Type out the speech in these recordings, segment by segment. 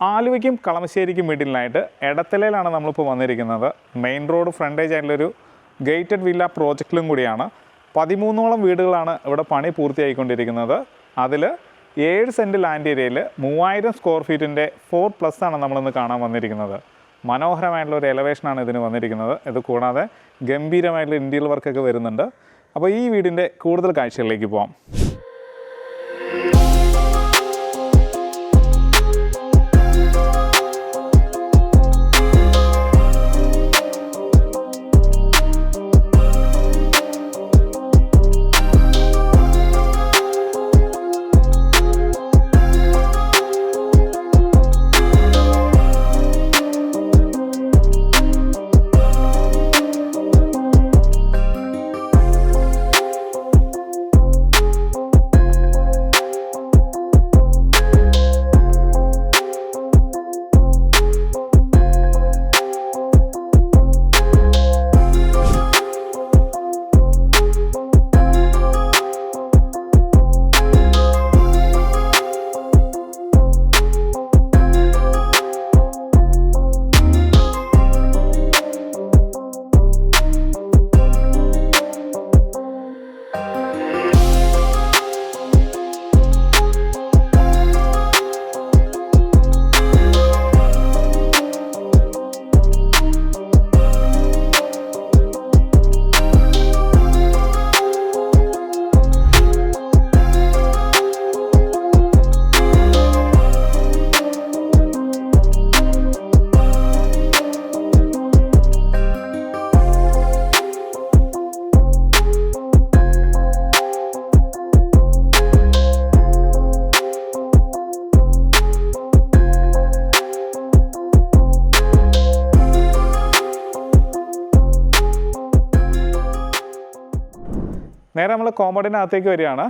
ആലുവയ്ക്കും കളമശ്ശേരിക്കും മിഡിലായിട്ട് എടത്തലയിലാണ് നമ്മളിപ്പോൾ വന്നിരിക്കുന്നത്. Main road frontage ആയിട്ടുള്ളൊരു ഗേറ്റഡ് വില്ല പ്രോജക്റ്റിലും കൂടിയാണ്. 13ഓളം വീടുകളാണ് ഇവിടെ പണി പൂർത്തിയായിക്കൊണ്ടിരിക്കുന്നത്. അതിൽ 7 സെൻറ്റ് ലാൻഡ് ഏരിയയിൽ 3000 സ്ക്വയർ ഫീറ്റിൻ്റെ 4+ ആണ് നമ്മളിന്ന് കാണാൻ വന്നിരിക്കുന്നത്. മനോഹരമായിട്ടുള്ള ഒരു എലവേഷനാണ് ഇതിന് വന്നിരിക്കുന്നത്. ഇത് കൂടാതെ ഗംഭീരമായിട്ടുള്ള ഇൻറ്റീരിയർ വർക്കൊക്കെ വരുന്നുണ്ട്. അപ്പോൾ ഈ വീടിൻ്റെ കൂടുതൽ കാഴ്ചകളിലേക്ക് പോകാം. നേരെ നമ്മൾ കോമ്പൗണ്ടിനകത്തേക്ക് വരികയാണ്.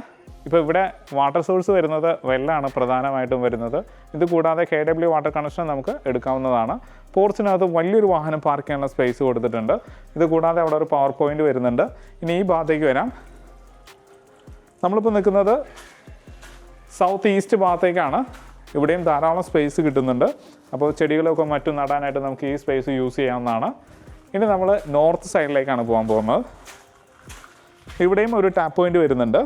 ഇപ്പോൾ ഇവിടെ വാട്ടർ സോഴ്സ് വരുന്നത് വെള്ളമാണ് പ്രധാനമായിട്ടും വരുന്നത്. ഇത് കൂടാതെ KW വാട്ടർ കണക്ഷൻ നമുക്ക് എടുക്കാവുന്നതാണ്. പോർച്ചിനകത്ത് വലിയൊരു വാഹനം പാർക്ക് ചെയ്യാനുള്ള സ്പേസ് കൊടുത്തിട്ടുണ്ട്. ഇത് കൂടാതെ അവിടെ ഒരു പവർ പോയിൻ്റ് വരുന്നുണ്ട്. ഇനി ഈ ഭാഗത്തേക്ക് വരാം. നമ്മളിപ്പോൾ നിൽക്കുന്നത് സൗത്ത് ഈസ്റ്റ് ഭാഗത്തേക്കാണ്. ഇവിടെയും ധാരാളം സ്പേസ് കിട്ടുന്നുണ്ട്. അപ്പോൾ ചെടികളൊക്കെ മറ്റും നടാനായിട്ട് നമുക്ക് ഈ സ്പേസ് യൂസ് ചെയ്യാവുന്നതാണ്. ഇനി നമ്മൾ നോർത്ത് സൈഡിലേക്കാണ് പോകാൻ പോകുന്നത്. ഇവിടെയും ഒരു ടാപ്പ് പോയിൻ്റ് വരുന്നുണ്ട്.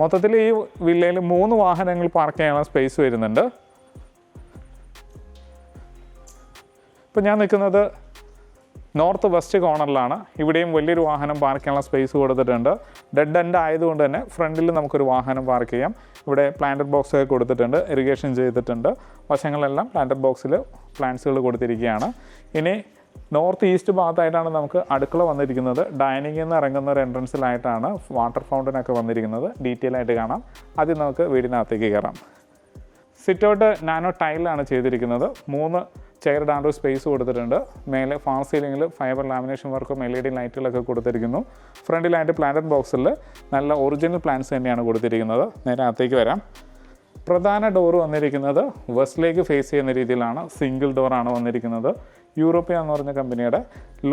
മൊത്തത്തിൽ ഈ വില്ലയിൽ 3 വാഹനങ്ങൾ പാർക്ക് ചെയ്യാനുള്ള സ്പേസ് വരുന്നുണ്ട്. ഇപ്പം ഞാൻ നിൽക്കുന്നത് നോർത്ത് വെസ്റ്റ് കോർണറിലാണ്. ഇവിടെയും വലിയൊരു വാഹനം പാർക്ക് ചെയ്യാനുള്ള സ്പേസ് കൊടുത്തിട്ടുണ്ട്. ഡെഡ് എൻഡ് ആയതുകൊണ്ട് തന്നെ ഫ്രണ്ടിൽ നമുക്കൊരു വാഹനം പാർക്ക് ചെയ്യാം. ഇവിടെ പ്ലാന്റഡ് ബോക്സ് ഒക്കെ കൊടുത്തിട്ടുണ്ട്, ഇറിഗേഷൻ ചെയ്തിട്ടുണ്ട്. വശങ്ങളെല്ലാം പ്ലാന്റഡ് ബോക്സിൽ പ്ലാന്റ്സുകൾ കൊടുത്തിരിക്കുകയാണ്. ഇനി നോർത്ത് ഈസ്റ്റ് ഭാഗത്തായിട്ടാണ് നമുക്ക് അടുക്കള വന്നിരിക്കുന്നത്. ഡൈനിങ്ങിൽ നിന്ന് ഇറങ്ങുന്ന ഒരു എൻട്രൻസിലായിട്ടാണ് വാട്ടർ ഫൗണ്ടനൊക്കെ വന്നിരിക്കുന്നത്. ഡീറ്റെയിൽ ആയിട്ട് കാണാം. ആദ്യം നമുക്ക് വീടിനകത്തേക്ക് കയറാം. സിറ്റ് ഔട്ട് നാനോ ടൈലാണ് ചെയ്തിരിക്കുന്നത്. 3 ചെയർ ഇടാനൊരു സ്പേസ് കൊടുത്തിട്ടുണ്ട്. മേലെ ഫാൾ സീലിങ്ങിൽ ഫൈബർ ലാമിനേഷൻ വർക്കും LED ലൈറ്റുകളൊക്കെ കൊടുത്തിരിക്കുന്നു. ഫ്രണ്ടിലായിട്ട് പ്ലാന്റഡ് ബോക്സിൽ നല്ല ഒറിജിനൽ പ്ലാന്റ്സ് തന്നെയാണ് കൊടുത്തിരിക്കുന്നത്. നേരെ അകത്തേക്ക് വരാം. പ്രധാന ഡോർ വന്നിരിക്കുന്നത് വെസ്റ്റിലേക്ക് ഫേസ് ചെയ്യുന്ന രീതിയിലാണ്. സിംഗിൾ ഡോറാണ് വന്നിരിക്കുന്നത്. യൂറോപ്യ എന്ന് പറഞ്ഞ കമ്പനിയുടെ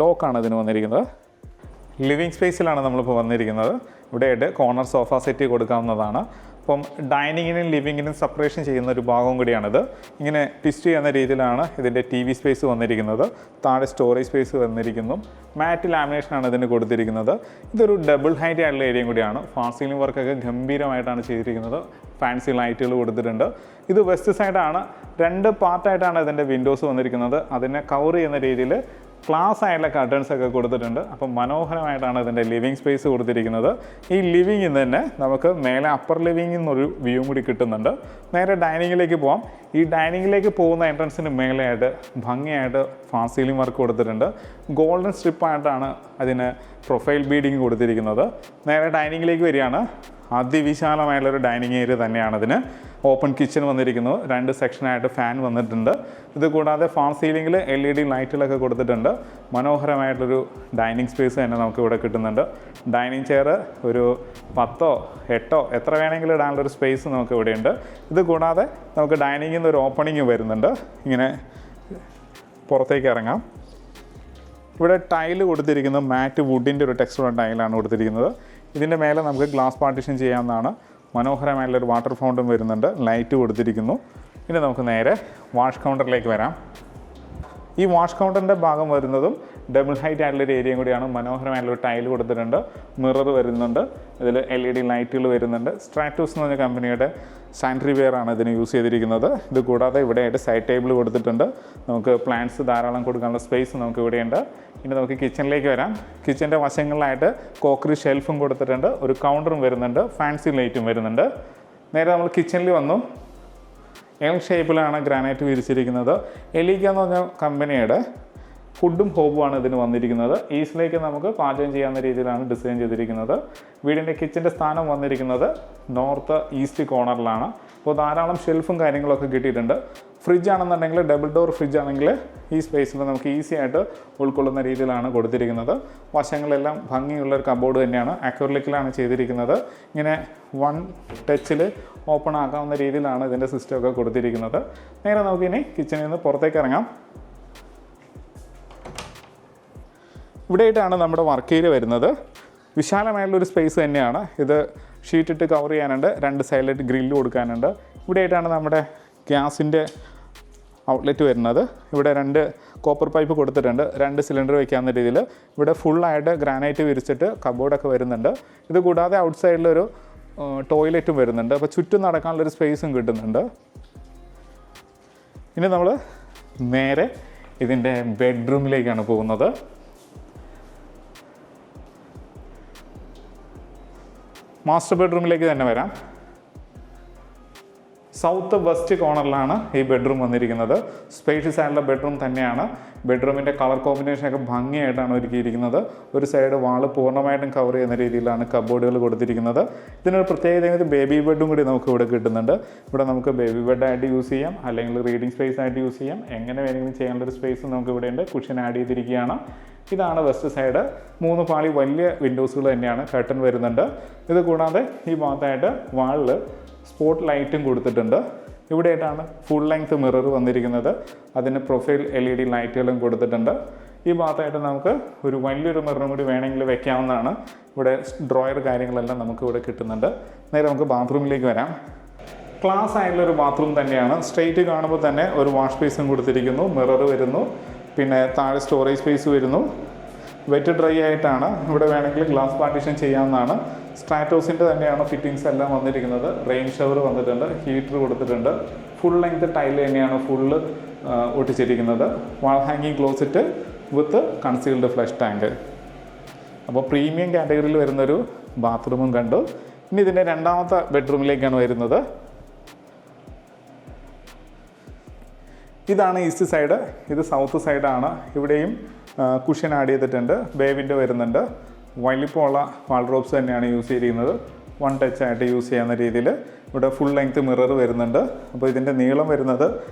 ലോക്കാണ് ഇതിന് വന്നിരിക്കുന്നത്. ലിവിങ് സ്പേസിലാണ് നമ്മളിപ്പോൾ വന്നിരിക്കുന്നത്. ഇവിടെയായിട്ട് കോർണർ സോഫ സെറ്റ് കൊടുക്കാവുന്നതാണ്. അപ്പം ഡൈനിങ്ങിനും ലിവിങ്ങിനും സെപ്പറേഷൻ ചെയ്യുന്ന ഒരു ഭാഗവും കൂടിയാണിത്. ഇങ്ങനെ ട്വിസ്റ്റ് ചെയ്യുന്ന രീതിയിലാണ് ഇതിൻ്റെ TV സ്പേസ് വന്നിരിക്കുന്നത്. താഴെ സ്റ്റോറേജ് സ്പേസ് വന്നിരിക്കുന്നു. മാറ്റ് ലാമിനേഷനാണ് ഇതിന് കൊടുത്തിരിക്കുന്നത്. ഇതൊരു ഡബിൾ ഹൈറ്റ് ആയിട്ടുള്ള ഏരിയയും കൂടിയാണ്. ഫാൾ സീലിംഗ് വർക്കൊക്കെ ഗംഭീരമായിട്ടാണ് ചെയ്തിരിക്കുന്നത്. ഫാൻസി ലൈറ്റുകൾ കൊടുത്തിട്ടുണ്ട്. ഇത് വെസ്റ്റ് സൈഡാണ്. 2 പാർട്ടായിട്ടാണ് ഇതിൻ്റെ വിൻഡോസ് വന്നിരിക്കുന്നത്. അതിനെ കവർ ചെയ്യുന്ന രീതിയിൽ ക്ലാസ് ആയിട്ടുള്ള കർട്ടൻസ് ഒക്കെ കൊടുത്തിട്ടുണ്ട്. അപ്പം മനോഹരമായിട്ടാണ് ഇതിൻ്റെ ലിവിങ് സ്പേസ് കൊടുത്തിരിക്കുന്നത്. ഈ ലിവിങ്ങിൽ തന്നെ നമുക്ക് മേലെ അപ്പർ ലിവിങ്ങിൽ നിന്നൊരു വ്യൂ കൂടി കിട്ടുന്നുണ്ട്. നേരെ ഡൈനിങ്ങിലേക്ക് പോകാം. ഈ ഡൈനിങ്ങിലേക്ക് പോകുന്ന എൻട്രൻസിന് മേലെയായിട്ട് ഭംഗിയായിട്ട് ഫാൾ സീലിംഗ് വർക്ക് കൊടുത്തിട്ടുണ്ട്. ഗോൾഡൻ സ്ട്രിപ്പായിട്ടാണ് അതിന് പ്രൊഫൈൽ ബീഡിങ് കൊടുത്തിരിക്കുന്നത്. നേരെ ഡൈനിങ്ങിലേക്ക് വരികയാണ്. അതിവിശാലമായുള്ളൊരു ഡൈനിങ് ഏരിയ തന്നെയാണതിന്. ഓപ്പൺ കിച്ചൺ വന്നിരിക്കുന്നു. 2 സെക്ഷനായിട്ട് ഫാൻ വന്നിട്ടുണ്ട്. ഇത് കൂടാതെ ഫാൾ സീലിങ്ങിൽ LED ലൈറ്റുകളൊക്കെ കൊടുത്തിട്ടുണ്ട്. മനോഹരമായിട്ടൊരു ഡൈനിങ് സ്പേസ് തന്നെ നമുക്ക് ഇവിടെ കിട്ടുന്നുണ്ട്. ഡൈനിങ് ചെയർ ഒരു 10ഓ 8ഓ എത്ര വേണമെങ്കിലും ഇടാനുള്ളൊരു സ്പേസ് നമുക്ക് ഇവിടെയുണ്ട്. ഇത് കൂടാതെ നമുക്ക് ഡൈനിങ്ങിൽ നിന്ന് ഒരു ഓപ്പണിങ് വരുന്നുണ്ട്. ഇങ്ങനെ പുറത്തേക്ക് ഇറങ്ങാം. ഇവിടെ ടൈല് കൊടുത്തിരിക്കുന്നത് മാറ്റ് വുഡിൻ്റെ ഒരു ടെക്സ്ചറുള്ള ടൈലാണ് കൊടുത്തിരിക്കുന്നത്. ഇതിൻ്റെ മേലെ നമുക്ക് ഗ്ലാസ് പാർട്ടീഷൻ ചെയ്യാവുന്നതാണ്. മനോഹരമായുള്ളൊരു വാട്ടർ ഫൗണ്ടൻ വരുന്നുണ്ട്, ലൈറ്റ് കൊടുത്തിരിക്കുന്നു. ഇനി നമുക്ക് നേരെ വാഷ് കൗണ്ടറിലേക്ക് വരാം. ഈ വാഷ് കൗണ്ടറിൻ്റെ ഭാഗം വരുന്നതും ഡബിൾ ഹൈറ്റ് ആയിട്ടുള്ളൊരു ഏരിയയും കൂടിയാണ്. മനോഹരമായിട്ടുള്ളൊരു ടൈൽ കൊടുത്തിട്ടുണ്ട്, മിറർ വരുന്നുണ്ട്, ഇതിൽ LED ലൈറ്റുകൾ വരുന്നുണ്ട്. സ്ട്രാറ്റോസ് എന്ന് പറഞ്ഞ കമ്പനിയുടെ സാനിറ്ററി വെയർ ആണ് ഇതിന് യൂസ് ചെയ്തിരിക്കുന്നത്. ഇത് കൂടാതെ ഇവിടെയായിട്ട് സൈഡ് ടേബിൾ കൊടുത്തിട്ടുണ്ട്, നമുക്ക് പ്ലാന്റ്സ് ധാരാളം കൊടുക്കാനുള്ള സ്പേസ് നമുക്ക് ഇവിടെയുണ്ട്. ഇനി നമുക്ക് കിച്ചണിലേക്ക് വരാം. കിച്ചൻ്റെ വശങ്ങളിലായിട്ട് കോക്കറി ഷെൽഫും കൊടുത്തിട്ടുണ്ട്, ഒരു കൗണ്ടറും വരുന്നുണ്ട്, ഫാൻസി ലൈറ്റും വരുന്നുണ്ട്. നേരെ നമ്മൾ കിച്ചണിൽ വന്നു. എൽ ഷേപ്പിലാണ് ഗ്രാനൈറ്റ് വിരിച്ചിരിക്കുന്നത്. എലീക്ക എന്ന് പറഞ്ഞ കമ്പനിയുടെ ഫുഡും ഹോബുമാണ് ഇതിന് വന്നിരിക്കുന്നത്. ഈസിലേക്ക് നമുക്ക് പാചകം ചെയ്യാവുന്ന രീതിയിലാണ് ഡിസൈൻ ചെയ്തിരിക്കുന്നത്. വീടിൻ്റെ കിച്ചൻ്റെ സ്ഥാനം വന്നിരിക്കുന്നത് നോർത്ത് ഈസ്റ്റ് കോർണറിലാണ്. അപ്പോൾ ധാരാളം ഷെൽഫും കാര്യങ്ങളൊക്കെ കിട്ടിയിട്ടുണ്ട്. ഫ്രിഡ്ജ് ആണെന്നുണ്ടെങ്കിൽ ഡബിൾ ഡോർ ഫ്രിഡ്ജ് ആണെങ്കിൽ ഈ സ്പേസിൽ നമുക്ക് ഈസി ആയിട്ട് ഉൾക്കൊള്ളുന്ന രീതിയിലാണ് കൊടുത്തിരിക്കുന്നത്. വശങ്ങളെല്ലാം ഭംഗിയുള്ളൊരു കബോർഡ് തന്നെയാണ്, അക്രിലിക്കിലാണ് ചെയ്തിരിക്കുന്നത്. ഇങ്ങനെ വൺ ടച്ചിൽ ഓപ്പൺ ആക്കാവുന്ന രീതിയിലാണ് ഇതിൻ്റെ സിസ്റ്റമൊക്കെ കൊടുത്തിരിക്കുന്നത്. നേരെ നമുക്കിനി കിച്ചണിൽ നിന്ന് പുറത്തേക്ക് ഇറങ്ങാം. ഇവിടെയായിട്ടാണ് നമ്മുടെ വർക്ക് ഏരിയ വരുന്നത്. വിശാലമായിട്ടുള്ളൊരു സ്പേസ് തന്നെയാണ് ഇത്. ഷീറ്റിട്ട് കവർ ചെയ്യാനുണ്ട്, 2 സൈഡിലായിട്ട് ഗ്രില്ല് കൊടുക്കാനുണ്ട്. ഇവിടെയായിട്ടാണ് നമ്മുടെ ഗ്യാസിൻ്റെ ഔട്ട്ലെറ്റ് വരുന്നത്. ഇവിടെ 2 കോപ്പർ പൈപ്പ് കൊടുത്തിട്ടുണ്ട്, 2 സിലിണ്ടർ വയ്ക്കാവുന്ന രീതിയിൽ. ഇവിടെ ഫുള്ളായിട്ട് ഗ്രാനൈറ്റ് വിരിച്ചിട്ട് കബോർഡൊക്കെ വരുന്നുണ്ട്. ഇത് കൂടാതെ ഔട്ട് സൈഡിലൊരു ടോയ്ലറ്റും വരുന്നുണ്ട്. അപ്പോൾ ചുറ്റും നടക്കാനുള്ളൊരു സ്പേസും കിട്ടുന്നുണ്ട്. ഇനി നമ്മൾ നേരെ ഇതിൻ്റെ ബെഡ്റൂമിലേക്കാണ് പോകുന്നത്. മാസ്റ്റർ ബെഡ്റൂമിലേക്ക് തന്നെ വരാം. സൗത്ത് വെസ്റ്റ് കോർണറിലാണ് ഈ ബെഡ്റൂം വന്നിരിക്കുന്നത്. സ്പേഷ്യസ് ആയിട്ടുള്ള ബെഡ്റൂം തന്നെയാണ്. ബെഡ്റൂമിൻ്റെ കളർ കോമ്പിനേഷനൊക്കെ ഭംഗിയായിട്ടാണ് ഒരുക്കിയിരിക്കുന്നത്. ഒരു സൈഡ് വാള് പൂർണ്ണമായിട്ടും കവർ ചെയ്യുന്ന രീതിയിലാണ് കബോർഡുകൾ കൊടുത്തിരിക്കുന്നത്. ഇതിനൊരു പ്രത്യേകത ബേബി ബെഡും കൂടി നമുക്ക് ഇവിടെ കിട്ടുന്നുണ്ട്. ഇവിടെ നമുക്ക് ബേബി ബെഡായിട്ട് യൂസ് ചെയ്യാം, അല്ലെങ്കിൽ റീഡിംഗ് സ്പേസ് ആയിട്ട് യൂസ് ചെയ്യാം. എങ്ങനെ വേണമെങ്കിലും ചെയ്യാനുള്ളൊരു സ്പേസ് നമുക്ക് ഇവിടെ ഉണ്ട്. കുഷൻ ആഡ് ചെയ്തിരിക്കുകയാണ്. ഇതാണ് വെസ്റ്റ് സൈഡ്. 3 പാളി വലിയ വിൻഡോസുകൾ തന്നെയാണ്, കർട്ടൻ വരുന്നുണ്ട്. ഇത് കൂടാതെ ഈ ഭാഗത്തായിട്ട് വാളിൽ സ്പോട്ട് ലൈറ്റും കൊടുത്തിട്ടുണ്ട്. ഇവിടെയായിട്ടാണ് ഫുൾ ലെങ്ത് മിറർ വന്നിരിക്കുന്നത്. അതിന് പ്രൊഫൈൽ LED ലൈറ്റുകളും കൊടുത്തിട്ടുണ്ട്. ഈ ഭാഗത്തായിട്ട് നമുക്ക് ഒരു വലിയൊരു മിററും കൂടി വേണമെങ്കിൽ വെക്കാവുന്നതാണ്. ഇവിടെ ഡ്രോയർ കാര്യങ്ങളെല്ലാം നമുക്ക് ഇവിടെ കിട്ടുന്നുണ്ട്. നേരെ നമുക്ക് ബാത്റൂമിലേക്ക് വരാം. ക്ലാസ് ആയിട്ടുള്ളൊരു ബാത്റൂം തന്നെയാണ്. സ്ട്രെയിറ്റ് കാണുമ്പോൾ തന്നെ ഒരു വാഷ് ബേസും കൊടുത്തിരിക്കുന്നു, മിറർ വരുന്നു, പിന്നെ താഴെ സ്റ്റോറേജ് സ്പേസ് വരുന്നു. വെറ്റ് ഡ്രൈ ആയിട്ടാണ്. ഇവിടെ വേണമെങ്കിൽ ഗ്ലാസ് പാർട്ടീഷൻ ചെയ്യാവുന്നതാണ്. സ്ട്രാറ്റോസിൻ്റെ തന്നെയാണ് ഫിറ്റിങ്സ് എല്ലാം വന്നിരിക്കുന്നത്. റെയിൻ ഷവർ വന്നിട്ടുണ്ട്, ഹീറ്റർ കൊടുത്തിട്ടുണ്ട്. ഫുൾ ലെങ്ത് ടൈൽ തന്നെയാണ് ഫുള്ള് ഒട്ടിച്ചിരിക്കുന്നത്. വാൾ ഹാങ്ങിങ് ക്ലോസറ്റ് വിത്ത് കൺസീൽഡ് ഫ്ലഷ് ടാങ്ക്. അപ്പോൾ പ്രീമിയം കാറ്റഗറിയിൽ വരുന്നൊരു ബാത്റൂമും കണ്ടു. ഇനി ഇതിൻ്റെ രണ്ടാമത്തെ ബെഡ്റൂമിലേക്കാണ് വരുന്നത്. ഇതാണ് ഈസ്റ്റ് സൈഡ്, ഇത് സൗത്ത് സൈഡാണ്. ഇവിടെയും കുഷൻ ആഡ് ചെയ്തിട്ടുണ്ട്, ബേ വിൻഡോ വരുന്നുണ്ട്. വലിപ്പമുള്ള വാൾഡ്രോബ്സ് തന്നെയാണ് യൂസ് ചെയ്തിരിക്കുന്നത്. 1 ടച്ച് ആയിട്ട് യൂസ് ചെയ്യാവുന്ന രീതിയിൽ. ഇവിടെ ഫുൾ ലെങ്ത് മിറർ വരുന്നുണ്ട്. അപ്പോൾ ഇതിൻ്റെ നീളം വരുന്നത്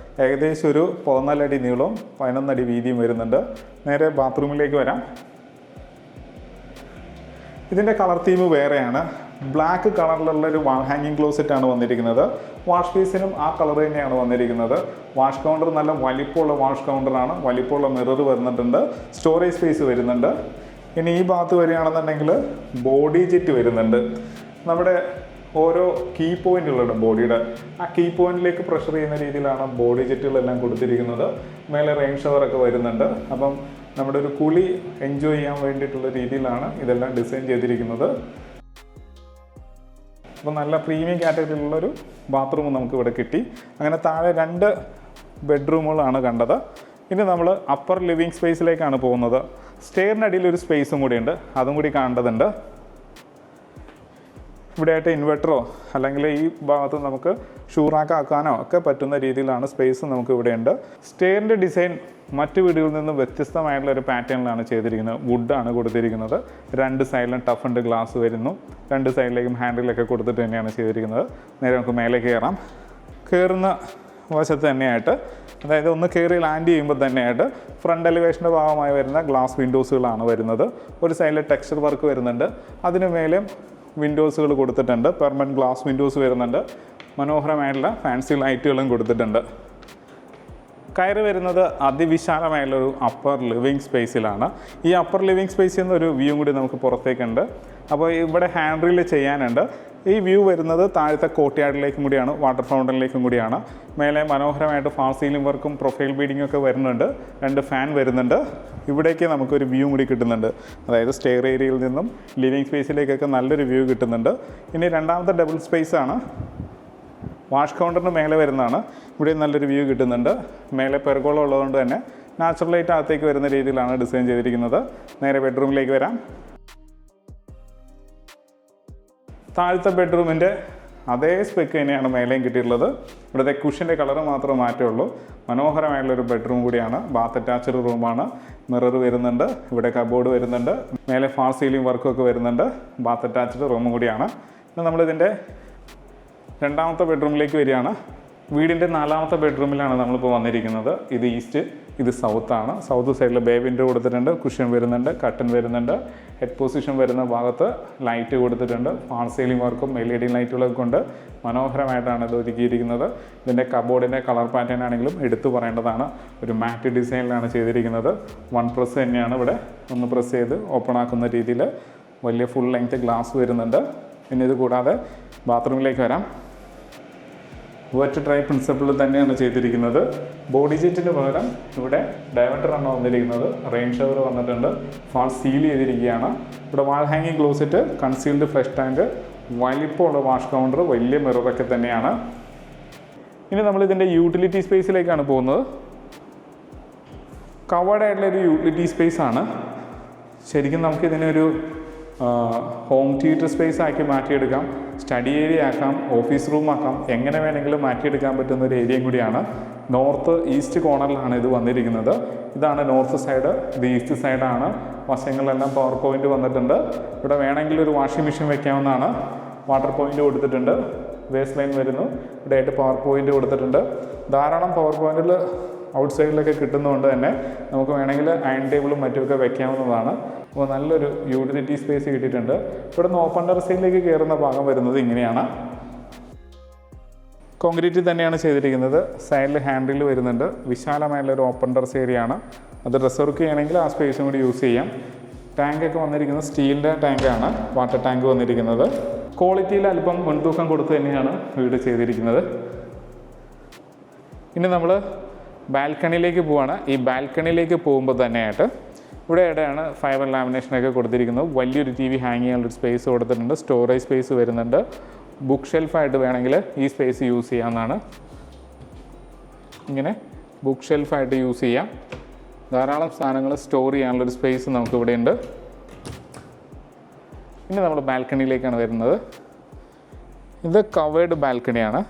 ഏകദേശം ഒരു 14 അടി നീളവും 11 അടി വീതിയും വരുന്നുണ്ട്. നേരെ ബാത്റൂമിലേക്ക് വരാം. ഇതിൻ്റെ കളർ തീം വേറെയാണ്. ബ്ലാക്ക് കളറിലുള്ളൊരു വാൾ ഹാങ്ങിങ് ക്ലോസറ്റാണ് വന്നിരിക്കുന്നത്. വാഷ് ബേസിനും ആ കളർ തന്നെയാണ് വന്നിരിക്കുന്നത്. വാഷ് കൗണ്ടർ നല്ല വലിപ്പമുള്ള വാഷ് കൗണ്ടറാണ്. വലിപ്പമുള്ള മിറർ വരുന്നുണ്ട്, സ്റ്റോറേജ് സ്പേസ് വരുന്നുണ്ട്. ഇനി ഈ ഭാഗത്ത് വരികയാണെന്നുണ്ടെങ്കിൽ ബോഡി ജെറ്റ് വരുന്നുണ്ട്. നമ്മുടെ ഓരോ കീ പോയിന്റുകളുണ്ട് ബോഡിയുടെ. ആ കീ പോയിന്റിലേക്ക് പ്രഷർ ചെയ്യുന്ന രീതിയിലാണ് ബോഡി ജെറ്റുകളെല്ലാം കൊടുത്തിരിക്കുന്നത്. മേലെ റെയിൻ ഷവറൊക്കെ വരുന്നുണ്ട്. അപ്പം നമ്മുടെ ഒരു കുളി എൻജോയ് ചെയ്യാൻ വേണ്ടിയിട്ടുള്ള രീതിയിലാണ് ഇതെല്ലാം ഡിസൈൻ ചെയ്തിരിക്കുന്നത്. അപ്പോൾ നല്ല പ്രീമിയം കാറ്റഗറിയിലുള്ളൊരു ബാത്റൂം നമുക്ക് ഇവിടെ കിട്ടി. അങ്ങനെ താഴെ 2 ബെഡ്റൂമുകളാണ് കണ്ടത്. ഇനി നമ്മൾ അപ്പർ ലിവിങ് സ്പേസിലേക്കാണ് പോകുന്നത്. സ്റ്റെയറിനടിയിൽ ഒരു സ്പേസും കൂടിയുണ്ട്, അതും കൂടി കാണേണ്ടതുണ്ട്. ഇവിടെയായിട്ട് ഇൻവെർട്ടറോ അല്ലെങ്കിൽ ഈ ഭാഗത്ത് നമുക്ക് ഷൂറാക്കാക്കാനോ ഒക്കെ പറ്റുന്ന രീതിയിലാണ് സ്പേസ് നമുക്ക് ഇവിടെയുണ്ട്. സ്റ്റെയറിൻ്റെ ഡിസൈൻ മറ്റു വീടുകളിൽ നിന്നും വ്യത്യസ്തമായിട്ടുള്ള ഒരു പാറ്റേണിലാണ് ചെയ്തിരിക്കുന്നത്. വുഡാണ് കൊടുത്തിരിക്കുന്നത്. 2 സൈഡിലും ടഫ് ആൻഡ് ഗ്ലാസ് വരുന്നു. 2 സൈഡിലേക്കും ഹാൻഡിലൊക്കെ കൊടുത്തിട്ട് തന്നെയാണ് ചെയ്തിരിക്കുന്നത്. നേരെ നമുക്ക് മേലെ കയറാം. കയറുന്ന വശത്ത് തന്നെയായിട്ട്, അതായത് ഒന്ന് കയറി ലാൻഡ് ചെയ്യുമ്പോൾ തന്നെയായിട്ട് ഫ്രണ്ട് എലിവേഷൻ്റെ ഭാഗമായി വരുന്ന ഗ്ലാസ് വിൻഡോസുകളാണ് വരുന്നത്. ഒരു സൈഡിൽ ടെക്സ്ചർ വർക്ക് വരുന്നുണ്ട്, അതിന് മേലെ വിൻഡോസുകൾ കൊടുത്തിട്ടുണ്ട്. പെർമനൻറ്റ് ഗ്ലാസ് വിൻഡോസ് വരുന്നുണ്ട്. മനോഹരമായിട്ടുള്ള ഫാൻസി ലൈറ്റുകളും കൊടുത്തിട്ടുണ്ട്. കയറി വരുന്നത് അതിവിശാലമായുള്ളൊരു അപ്പർ ലിവിങ് സ്പേസിലാണ്. ഈ അപ്പർ ലിവിങ് സ്പേസിൽ നിന്നൊരു വ്യൂ കൂടി നമുക്ക് പുറത്തേക്കുണ്ട്. അപ്പോൾ ഇവിടെ ഹാൻഡ് റീൽ ചെയ്യാനുണ്ട്. ഈ വ്യൂ വരുന്നത് താഴത്തെ കോർട്ട്യാർഡിലേക്കും കൂടിയാണ്, വാട്ടർ ഫൗണ്ടനിലേക്കും കൂടിയാണ്. മേലെ മനോഹരമായിട്ട് ഫാൾ സീലിംഗ് വർക്കും പ്രൊഫൈൽ ബീഡിങ്ങും ഒക്കെ വരുന്നുണ്ട്. 2 ഫാൻ വരുന്നുണ്ട്. ഇവിടേക്ക് നമുക്കൊരു വ്യൂ കൂടി കിട്ടുന്നുണ്ട്. അതായത് സ്റ്റെയർ ഏരിയയിൽ നിന്നും ലിവിങ് സ്പേസിലേക്കൊക്കെ നല്ലൊരു വ്യൂ കിട്ടുന്നുണ്ട്. ഇനി രണ്ടാമത്തെ ഡബിൾ സ്പേസ് ആണ്. വാഷ് കൗണ്ടറിന് മേലെ വരുന്നതാണ്. ഇവിടെ നല്ലൊരു വ്യൂ കിട്ടുന്നുണ്ട്. മേലെ പെർഗോളം ഉള്ളതുകൊണ്ട് തന്നെ നാച്ചുറൽ ലൈറ്റ് അകത്തേക്ക് വരുന്ന രീതിയിലാണ് ഡിസൈൻ ചെയ്തിരിക്കുന്നത്. നേരെ ബെഡ്റൂമിലേക്ക് വരാം. താഴത്തെ ബെഡ്റൂമിൻ്റെ അതേ സ്പെക്ക് തന്നെയാണ് മേലെയും കിട്ടിയിട്ടുള്ളത്. ഇവിടുത്തെ കുഷൻ്റെ കളർ മാത്രമേ മാറ്റമുള്ളൂ. മനോഹരമായിട്ടുള്ളൊരു ബെഡ്റൂം കൂടിയാണ്. ബാത്ത് അറ്റാച്ച്ഡ് റൂമാണ്. മിറർ വരുന്നുണ്ട്. ഇവിടെ കബോർഡ് വരുന്നുണ്ട്. മേലെ ഫാൾ സീലിംഗ് വർക്കൊക്കെ വരുന്നുണ്ട്. ബാത്ത് അറ്റാച്ച്ഡ് റൂമും കൂടിയാണ്. ഇനി നമ്മളിതിൻ്റെ രണ്ടാമത്തെ ബെഡ്റൂമിലേക്ക് വരികയാണ്. വീടിൻ്റെ 4ാമത്തെ ബെഡ്റൂമിലാണ് നമ്മളിപ്പോൾ വന്നിരിക്കുന്നത്. ഇത് ഈസ്റ്റ്, ഇത് സൗത്താണ്. സൗത്ത് സൈഡിൽ ബേ വിൻഡോ കൊടുത്തിട്ടുണ്ട്. കുഷൻ വരുന്നുണ്ട്, കട്ടൻ വരുന്നുണ്ട്. ഹെഡ് പൊസിഷൻ വരുന്ന ഭാഗത്ത് ലൈറ്റ് കൊടുത്തിട്ടുണ്ട്. ഫാൾ സീലിംഗ് വർക്കും LED ലൈറ്റുകളൊക്കെ കൊണ്ട് മനോഹരമായിട്ടാണ് ഇത് ഒരുക്കിയിരിക്കുന്നത്. ഇതിൻ്റെ കബോർഡിൻ്റെ കളർ പാറ്റേൺ ആണെങ്കിലും എടുത്തു പറയേണ്ടതാണ്. ഒരു മാറ്റ് ഡിസൈനിലാണ് ചെയ്തിരിക്കുന്നത്. 1 പ്രസ് തന്നെയാണ് ഇവിടെ. 1 പ്രസ് ചെയ്ത് ഓപ്പൺ ആക്കുന്ന രീതിയിൽ വലിയ ഫുൾ ലെങ്ത് ഗ്ലാസ് വരുന്നുണ്ട്. പിന്നെ ഇത് കൂടാതെ ബാത്റൂമിലേക്ക് വരാം. വെറ്റ് ഡ്രൈ പ്രിൻസിപ്പിൾ തന്നെയാണ് ചെയ്തിരിക്കുന്നത്. ബോഡി ജെറ്റിന് പകരം ഇവിടെ ഡൈവർട്ടറാണ് വന്നിരിക്കുന്നത്. റെയിൻ ഷവർ വന്നിട്ടുണ്ട്. ഫാൾ സീൽ ചെയ്തിരിക്കുകയാണ്. ഇവിടെ വാൾ ഹാങ്ങിങ് ക്ലോസറ്റ്, കൺസീൽഡ് ഫ്ലഷ് ടാങ്ക്, വലിപ്പമുള്ള വാഷ് കൗണ്ടർ, വലിയ മിററൊക്കെ തന്നെയാണ്. ഇനി നമ്മളിതിൻ്റെ യൂട്ടിലിറ്റി സ്പേസിലേക്കാണ് പോകുന്നത്. കവേർഡ് ആയിട്ടുള്ളൊരു യൂട്ടിലിറ്റി സ്പേസ് ആണ്. ശരിക്കും നമുക്കിതിനൊരു ഹോം തിയേറ്റർ സ്പേസ് ആക്കി മാറ്റിയെടുക്കാം, സ്റ്റഡി ഏരിയ ആക്കാം, ഓഫീസ് റൂം ആക്കാം, എങ്ങനെ വേണമെങ്കിലും മാറ്റിയെടുക്കാൻ പറ്റുന്ന ഒരു ഏരിയയും കൂടിയാണ്. നോർത്ത് ഈസ്റ്റ് കോർണറിലാണ് ഇത് വന്നിരിക്കുന്നത്. ഇതാണ് നോർത്ത് സൈഡ്, ഇത് ഈസ്റ്റ് സൈഡാണ്. വശങ്ങളിലെല്ലാം പവർ പോയിന്റ് വന്നിട്ടുണ്ട്. ഇവിടെ വേണമെങ്കിൽ ഒരു വാഷിംഗ് മെഷീൻ വെക്കാവുന്നതാണ്. വാട്ടർ പോയിന്റ് കൊടുത്തിട്ടുണ്ട്. വേസ്റ്റ് ലൈൻ വരുന്നു. ഇവിടെ ആയിട്ട് പവർ പോയിന്റ് കൊടുത്തിട്ടുണ്ട്. ധാരാളം പവർ പോയിന്റുകൾ ഔട്ട് സൈഡിലൊക്കെ കിട്ടുന്നതുകൊണ്ട് തന്നെ നമുക്ക് വേണമെങ്കിൽ അയൺ ടേബിളും മറ്റുമൊക്കെ വെക്കാവുന്നതാണ്. അപ്പോൾ നല്ലൊരു യൂട്ടിലിറ്റി സ്പേസ് കിട്ടിയിട്ടുണ്ട്. ഇവിടെ നിന്ന് ഓപ്പൺ ടെറസിലേക്ക് കയറുന്ന ഭാഗം വരുന്നത് ഇങ്ങനെയാണ്. കോൺക്രീറ്റ് തന്നെയാണ് ചെയ്തിരിക്കുന്നത്. സൈഡിൽ ഹാൻഡിൽ വരുന്നുണ്ട്. വിശാലമായുള്ളൊരു ഓപ്പൺ ടെറസ് ഏരിയ ആണ്. അത് റിസർവ് ചെയ്യണമെങ്കിൽ ആ സ്പേസും കൂടി യൂസ് ചെയ്യാം. ടാങ്കൊക്കെ വന്നിരിക്കുന്നത് സ്റ്റീലിൻ്റെ ടാങ്കാണ്. വാട്ടർ ടാങ്ക് വന്നിരിക്കുന്നത്. ക്വാളിറ്റിയിൽ അല്പം മുൻതൂക്കം കൊടുത്ത് തന്നെയാണ് വീട് ചെയ്തിരിക്കുന്നത്. ഇനി നമ്മൾ ബാൽക്കണിയിലേക്ക് പോവാണ്. ഈ ബാൽക്കണിയിലേക്ക് പോകുമ്പോൾ തന്നെയായിട്ട് ഇവിടെയാണ് ഫൈബർ ലാമിനേഷനൊക്കെ കൊടുത്തിരിക്കുന്നത്. വലിയൊരു TV ഹാങ് ചെയ്യാനുള്ളൊരു സ്പേസ് കൊടുത്തിട്ടുണ്ട്. സ്റ്റോറേജ് സ്പേസ് വരുന്നുണ്ട്. ബുക്ക് ഷെൽഫായിട്ട് വേണമെങ്കിൽ ഈ സ്പേസ് യൂസ് ചെയ്യാവുന്നതാണ്. ഇങ്ങനെ ബുക്ക് ഷെൽഫായിട്ട് യൂസ് ചെയ്യാം. ധാരാളം സാധനങ്ങൾ സ്റ്റോർ ചെയ്യാനുള്ളൊരു സ്പേസ് നമുക്കിവിടെ ഉണ്ട്. ഇനി നമ്മൾ ബാൽക്കണിയിലേക്കാണ് വരുന്നത്. ഇത് കവേർഡ് ബാൽക്കണിയാണ്.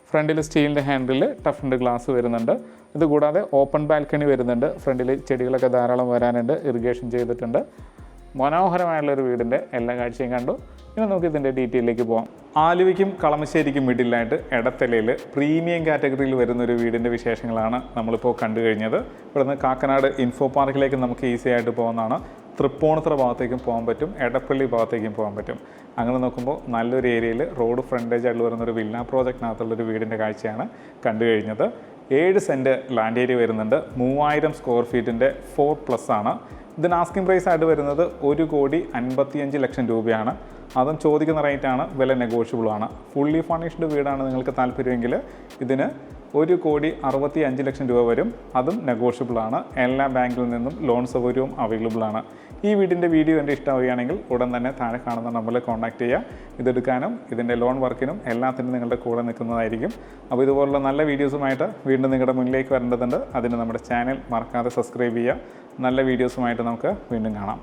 ഫ്രണ്ടിൽ സ്റ്റീലിൻ്റെ ഹാൻഡിൽ, ടഫ്ഡ് ഗ്ലാസ് വരുന്നുണ്ട്. ഇതുകൂടാതെ ഓപ്പൺ ബാൽക്കണി വരുന്നുണ്ട്. ഫ്രണ്ടിൽ ചെടികളൊക്കെ ധാരാളം വരാനുണ്ട്. ഇറിഗേഷൻ ചെയ്തിട്ടുണ്ട്. മനോഹരമായുള്ളൊരു വീടിൻ്റെ എല്ലാ കാഴ്ചയും കണ്ടു. ഇനി നമുക്ക് ഇതിൻ്റെ ഡീറ്റെയിലേക്ക് പോകാം. ആലുവയ്ക്കും കളമശ്ശേരിക്കും മിഡിലായിട്ട് എടത്തലയിൽ പ്രീമിയം കാറ്റഗറിയിൽ വരുന്നൊരു വീടിൻ്റെ വിശേഷങ്ങളാണ് നമ്മളിപ്പോൾ കണ്ടു കഴിഞ്ഞത്. ഇവിടുന്ന് കാക്കനാട് ഇൻഫോ പാർക്കിലേക്ക് നമുക്ക് ഈസി ആയിട്ട് പോകുന്നതാണ്. തൃപ്പൂണിത്തുറ ഭാഗത്തേക്കും പോകാൻ പറ്റും, എടപ്പള്ളി ഭാഗത്തേക്കും പോകാൻ പറ്റും. അങ്ങനെ നോക്കുമ്പോൾ നല്ലൊരു ഏരിയയിൽ റോഡ് ഫ്രണ്ടേജ് ആയിട്ട് വരുന്നൊരു വില്ല പ്രോജക്റ്റിനകത്തുള്ളൊരു വീടിൻ്റെ കാഴ്ചയാണ് കണ്ടു കഴിഞ്ഞത്. 7 സെൻറ്റ് ലാൻഡ് ഏരിയ വരുന്നുണ്ട്. 3000 സ്ക്വയർ ഫീറ്റിൻ്റെ 4+ ആണ്. ഇതിന് ആസ്കിംഗ് പ്രൈസ് ആയിട്ട് വരുന്നത് 1,55 ലക്ഷം രൂപയാണ്. അതും ചോദിക്കുന്ന റേറ്റാണ്, വില നെഗോഷ്യബിളാണ്. ഫുള്ളി ഫർണിഷ്ഡ് വീടാണ് നിങ്ങൾക്ക് താല്പര്യമെങ്കിൽ ഇതിന് 1,65 ലക്ഷം രൂപ വരും. അതും നെഗോഷ്യബിളാണ്. എല്ലാ ബാങ്കിൽ നിന്നും ലോൺ സൗകര്യവും അവൈലബിളാണ്. ഈ വീടിൻ്റെ വീഡിയോ എൻ്റെ ഇഷ്ടമാവുകയാണെങ്കിൽ ഉടൻ തന്നെ താഴെ കാണുന്ന നമ്പറിൽ കോൺടാക്ട് ചെയ്യുക. ഇതെടുക്കാനും ഇതിൻ്റെ ലോൺ വർക്കിനും എല്ലാത്തിനും നിങ്ങളുടെ കൂടെ നിൽക്കുന്നതായിരിക്കും. അപ്പോൾ ഇതുപോലുള്ള നല്ല വീഡിയോസുമായിട്ട് വീണ്ടും നിങ്ങളുടെ മുന്നിലേക്ക് വരേണ്ടതുണ്ട്. അതിന് നമ്മുടെ ചാനൽ മറക്കാതെ സബ്സ്ക്രൈബ് ചെയ്യുക. നല്ല വീഡിയോസുമായിട്ട് നമുക്ക് വീണ്ടും കാണാം.